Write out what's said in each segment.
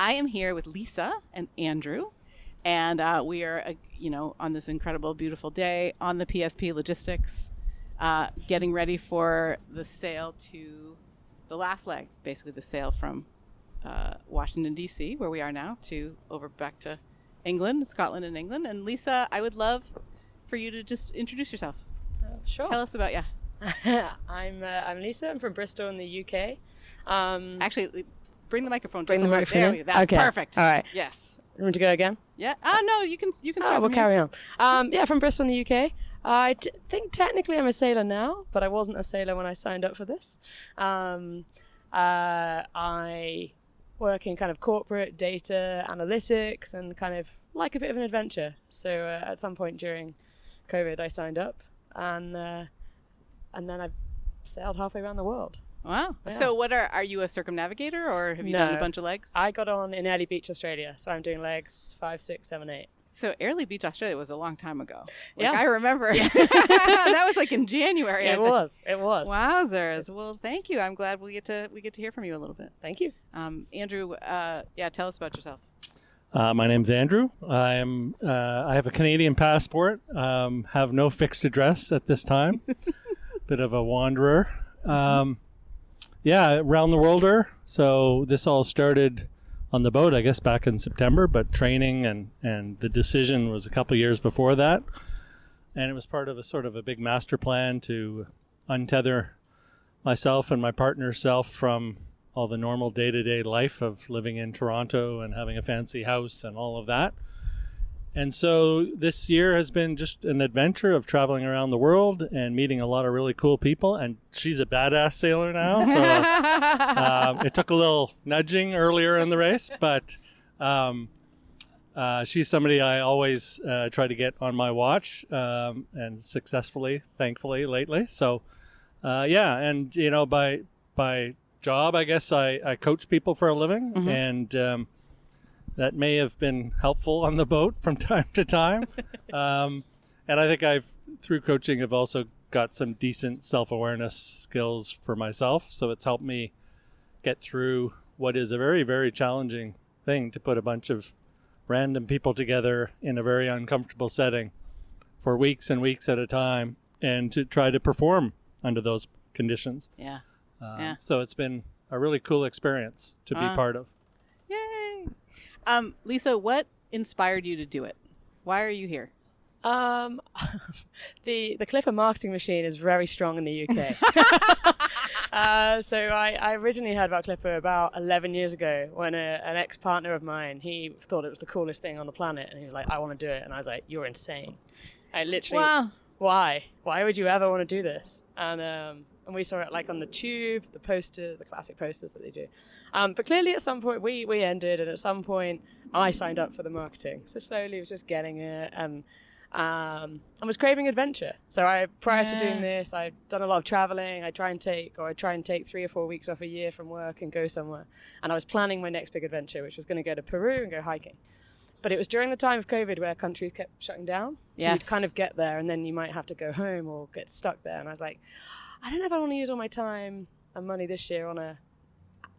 I am here with Lisa and Andrew, and we are, on this incredible, beautiful day on the PSP Logistics, getting ready for the sail to the last leg, basically the sail from Washington, D.C., where we are now, to over back to England, Scotland and England. And Lisa, I would love for you to just introduce yourself. Sure. Tell us about you. I'm Lisa. I'm from Bristol in the UK. Actually, bring the microphone. Bring the microphone. There. That's okay. Perfect. All right. Yes. You want to go again? Yeah. No, you can. Start We'll from carry here. on. From Bristol in the UK. I think technically I'm a sailor now, but I wasn't a sailor when I signed up for this. I work in kind of corporate data analytics and kind of like a bit of an adventure. So at some point during COVID, I signed up, and then I've sailed halfway around the world. Wow. Yeah. So are you a circumnavigator, or have you done a bunch of legs? I got on in Airlie Beach, Australia. So I'm doing legs 5, 6, 7, 8. So Airlie Beach, Australia was a long time ago. Yeah. I remember. Yeah. That was like in January. It was. Wowzers. Well, thank you. I'm glad we get to hear from you a little bit. Thank you. Andrew, tell us about yourself. My name's Andrew. I have a Canadian passport. Have no fixed address at this time. Bit of a wanderer. Around the worlder. So this all started on the boat, I guess, back in September, but training and the decision was a couple of years before that. And it was part of a sort of a big master plan to untether myself and my partner's self from all the normal day-to-day life of living in Toronto and having a fancy house and all of that. And so this year has been just an adventure of traveling around the world and meeting a lot of really cool people. And she's a badass sailor now, so it took a little nudging earlier in the race, but she's somebody I always try to get on my watch, and successfully, thankfully, lately. So, and by job, I guess I coach people for a living, mm-hmm. and that may have been helpful on the boat from time to time. And I think through coaching, have also got some decent self-awareness skills for myself. So it's helped me get through what is a very, very challenging thing to put a bunch of random people together in a very uncomfortable setting for weeks and weeks at a time, and to try to perform under those conditions. Yeah. So it's been a really cool experience to be part of. Yay! Lisa, what inspired you to do it? Why are you here? The Clipper marketing machine is very strong in the UK. So I originally heard about Clipper about 11 years ago when an ex-partner of mine, he thought it was the coolest thing on the planet, and he was like, I want to do it. And I was like, you're insane. I literally, wow. Why would you ever want to do this? And we saw it like on the tube, the poster, the classic posters that they do. But clearly at some point we ended, and at some point I signed up for the marketing. So slowly I was just getting it, and was craving adventure. So prior to doing this, I'd done a lot of traveling. I'd try and take 3 or 4 weeks off a year from work and go somewhere. And I was planning my next big adventure, which was going to go to Peru and go hiking. But it was during the time of COVID where countries kept shutting down. So you'd kind of get there, and then you might have to go home or get stuck there. And I was like, I don't know if I want to use all my time and money this year on a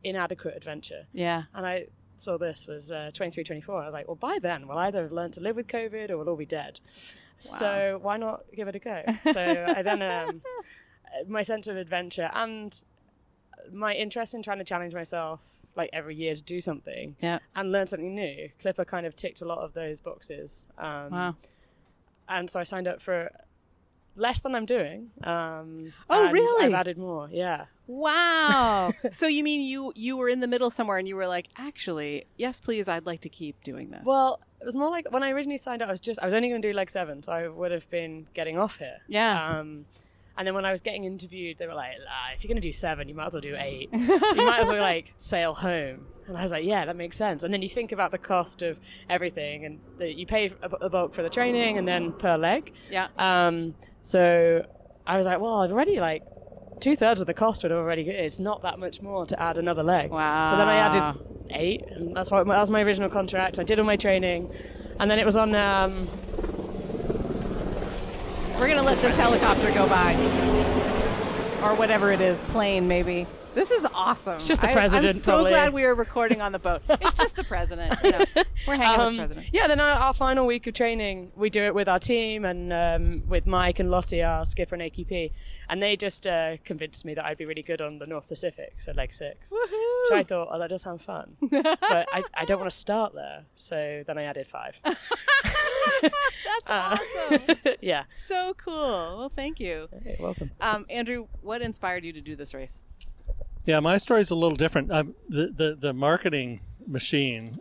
inadequate adventure. Yeah. And I saw this was 23, 24. I was like, well, by then we'll either have learned to live with COVID or we'll all be dead. Wow. So why not give it a go? So I then, my sense of adventure and my interest in trying to challenge myself like every year to do something and learn something new. Clipper kind of ticked a lot of those boxes. Wow. And so I signed up for less than I'm doing. Really? I've added more, yeah. Wow. So you mean you were in the middle somewhere and you were like, actually, yes, please, I'd like to keep doing this. Well, it was more like when I originally signed up, I was only going to do leg 7, so I would have been getting off here. Yeah. And then when I was getting interviewed, they were like, if you're going to do 7, you might as well do 8. You might as well like sail home. And I was like, yeah, that makes sense. And then you think about the cost of everything, and you pay a bulk for the training and then per leg. Yeah. So I was like, well, I've already like 2/3 of the cost would already get. It's not that much more to add another leg. Wow. So then I added 8, and that was my original contract. I did all my training, and then it was on. We're going to let this helicopter go by. Or whatever it is, plane maybe. This is awesome. It's just the president. I'm so probably. glad we were recording on the boat. It's just the president. We're hanging with the president. Yeah, then our final week of training, we do it with our team and with Mike and Lottie, our skipper and AQP, and they just convinced me that I'd be really good on the North Pacific, so leg 6. Woohoo! Which I thought, that does sound fun. But I don't want to start there, so then I added 5. That's awesome. Yeah. So cool. Well, thank you. You're welcome. Andrew, what inspired you to do this race? Yeah, my story's a little different. The marketing machine,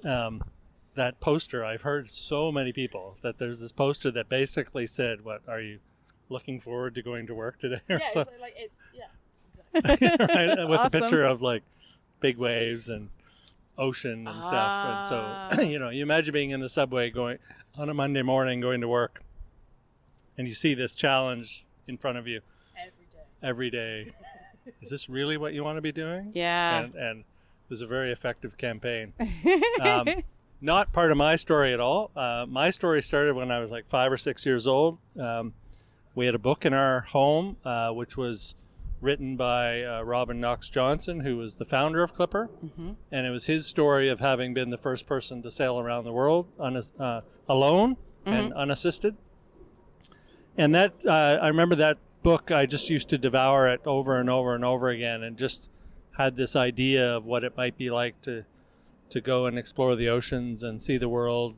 that poster, I've heard so many people that there's this poster that basically said, what, are you looking forward to going to work today? Or Yeah, so, yeah. right, with Awesome. a picture of like big waves and ocean and stuff. And so, you imagine being in the subway going on a Monday morning going to work, and you see this challenge in front of you every day. Is this really what you want to be doing? Yeah. And it was a very effective campaign. Not part of my story at all. My story started when I was like 5 or 6 years old. We had a book in our home, which was written by Robin Knox Johnson, who was the founder of Clipper. Mm-hmm. And it was his story of having been the first person to sail around the world alone and unassisted. And that I remember that book, I just used to devour it over and over and over again, and just had this idea of what it might be like to go and explore the oceans and see the world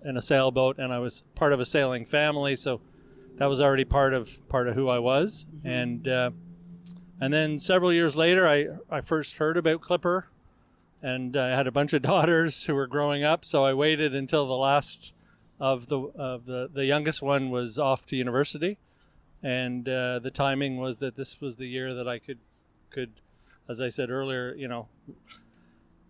in a sailboat. And I was part of a sailing family, so that was already part of who I was. Mm-hmm. And then several years later, I first heard about Clipper, and I had a bunch of daughters who were growing up, so I waited until the last of the youngest one was off to university. And the timing was that this was the year that I could, as I said earlier,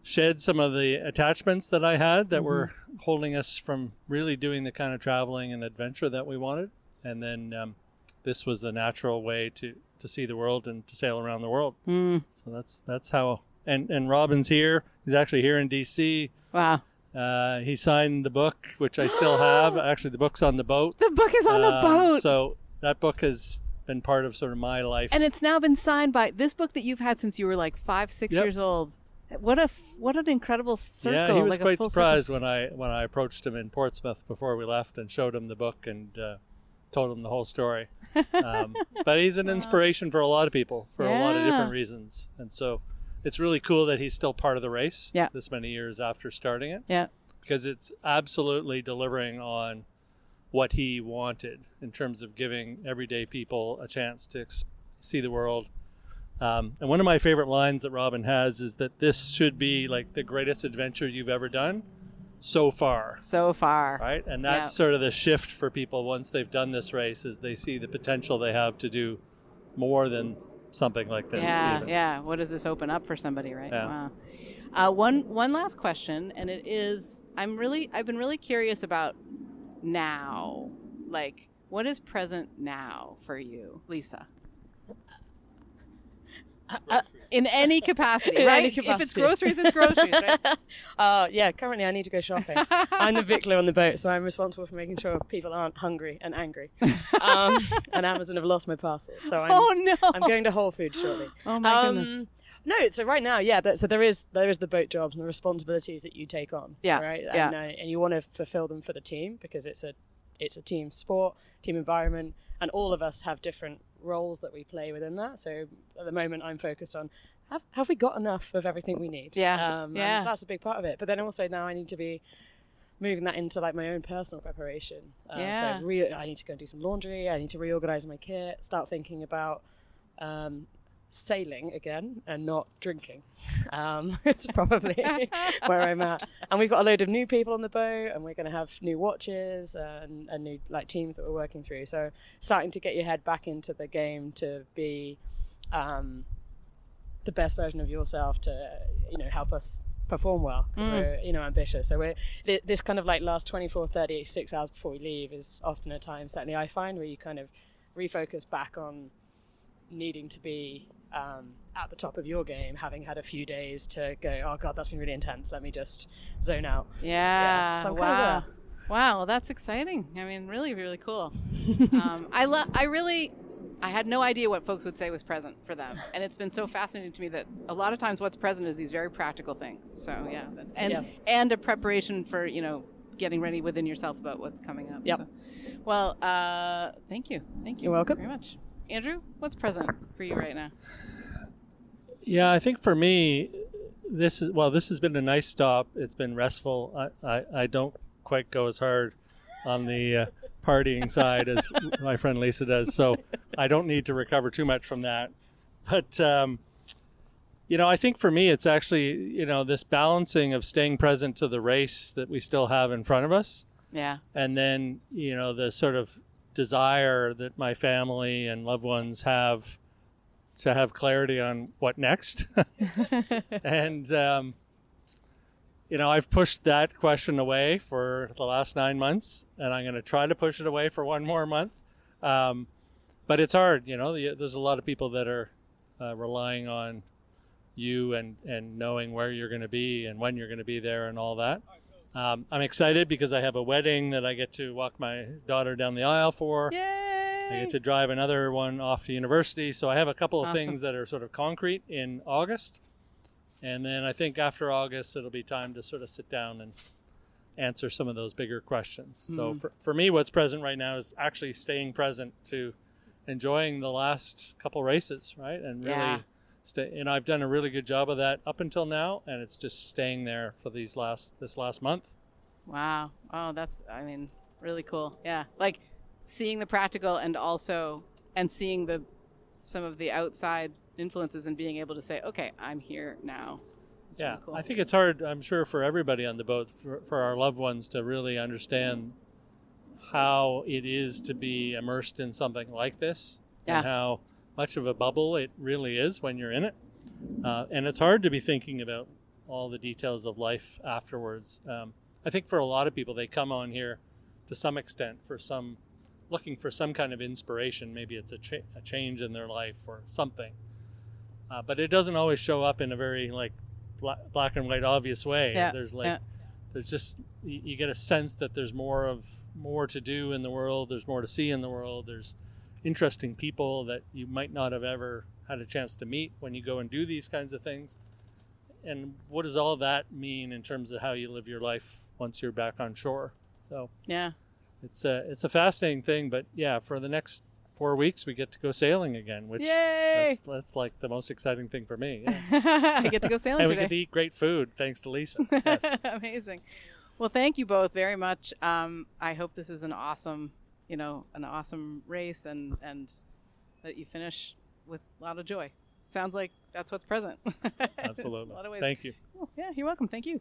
shed some of the attachments that I had that were holding us from really doing the kind of traveling and adventure that we wanted. And then this was the natural way to see the world and to sail around the world. Mm. So that's how. And Robin's here. He's actually here in D.C. Wow. He signed the book, which I still have. Actually, the book's on the boat. The book is on the boat. So that book has been part of sort of my life. And it's now been signed by this book that you've had since you were like 5, 6 years old. What an incredible circle. Yeah, he was like quite surprised circle. when I approached him in Portsmouth before we left and showed him the book and told him the whole story. But he's an inspiration for a lot of people for a lot of different reasons. And so it's really cool that he's still part of the race this many years after starting it. Yeah. Because it's absolutely delivering on what he wanted in terms of giving everyday people a chance to see the world. And one of my favorite lines that Robin has is that this should be like the greatest adventure you've ever done so far. So far. Right? And that's sort of the shift for people once they've done this race, is they see the potential they have to do more than something like this. Yeah, even. yeah. What does this open up for somebody, right? Yeah. Wow. One last question, and it is, I've been really curious about now. Like, what is present now for you, Lisa? In any capacity, right? Any capacity. If it's groceries, it's groceries, right? Yeah, currently I need to go shopping. I'm the victualler on the boat, so I'm responsible for making sure people aren't hungry and angry. And Amazon have lost my parcel, so I'm going to Whole Foods shortly. Oh my goodness. No, so right now, so there is the boat jobs and the responsibilities that you take on. Yeah, right. Yeah. And you want to fulfill them for the team, because it's a team sport, team environment, and all of us have different roles that we play within that. So at the moment, I'm focused on have we got enough of everything we need? Yeah, and that's a big part of it. But then also now I need to be moving that into like my own personal preparation. So I need to go and do some laundry. I need to reorganize my kit. Start thinking about sailing again and not drinking. It's probably where I'm at. And we've got a load of new people on the boat, and we're going to have new watches and new like teams that we're working through. So starting to get your head back into the game to be the best version of yourself to help us perform well, because we're ambitious. So we're this kind of like last 24, 36 hours before we leave is often a time, certainly I find, where you kind of refocus back on needing to be at the top of your game, having had a few days to go, oh god, that's been really intense, let me just zone out. So I'm kind of wow, that's exciting. I mean, really, really cool. I had no idea what folks would say was present for them, and it's been so fascinating to me that a lot of times what's present is these very practical things. So yeah, and a preparation for getting ready within yourself about what's coming up. Yep. So, well, thank you. You're welcome. Very much, Andrew. What's present for you right now? Yeah, I think for me, this has been a nice stop. It's been restful. I don't quite go as hard on the partying side as my friend Lisa does, so I don't need to recover too much from that. But I think for me it's actually this balancing of staying present to the race that we still have in front of us, and then the sort of desire that my family and loved ones have to have clarity on what next. And I've pushed that question away for the last 9 months, and I'm going to try to push it away for one more month. But it's hard, there's a lot of people that are relying on you and knowing where you're going to be and when you're going to be there and all that. I'm excited because I have a wedding that I get to walk my daughter down the aisle for. Yay! I get to drive another one off to university. So I have a couple of Awesome. things that are sort of concrete in August. And then I think after August, it'll be time to sort of sit down and answer some of those bigger questions. So for me, what's present right now is actually staying present to enjoying the last couple races, right? And really I've done a really good job of that up until now, and it's just staying there for this last month. Wow. Oh, that's really cool. Yeah. Like seeing the practical and seeing some of the outside influences and being able to say, okay, I'm here now. It's really cool. I think it's hard, I'm sure, for everybody on the boat, for our loved ones to really understand how it is to be immersed in something like this, and how much of a bubble it really is when you're in it. And it's hard to be thinking about all the details of life afterwards. I think for a lot of people, they come on here to some extent looking for some kind of inspiration. Maybe it's a change in their life or something. But it doesn't always show up in a very black and white obvious way. Yeah. There's just, you get a sense that there's more to do in the world. There's more to see in the world. There's interesting people that you might not have ever had a chance to meet when you go and do these kinds of things. And what does all that mean in terms of how you live your life once you're back on shore? So it's a fascinating thing. But for the next 4 weeks, we get to go sailing again, which that's like the most exciting thing for me. Yeah. I get to go sailing and today. we get to eat great food thanks to Lisa. Yes. Amazing. Well, thank you both very much. I hope this is an awesome race and that you finish with a lot of joy. Sounds like that's what's present. Absolutely. A lot of ways. Thank you. Oh, yeah, you're welcome. Thank you.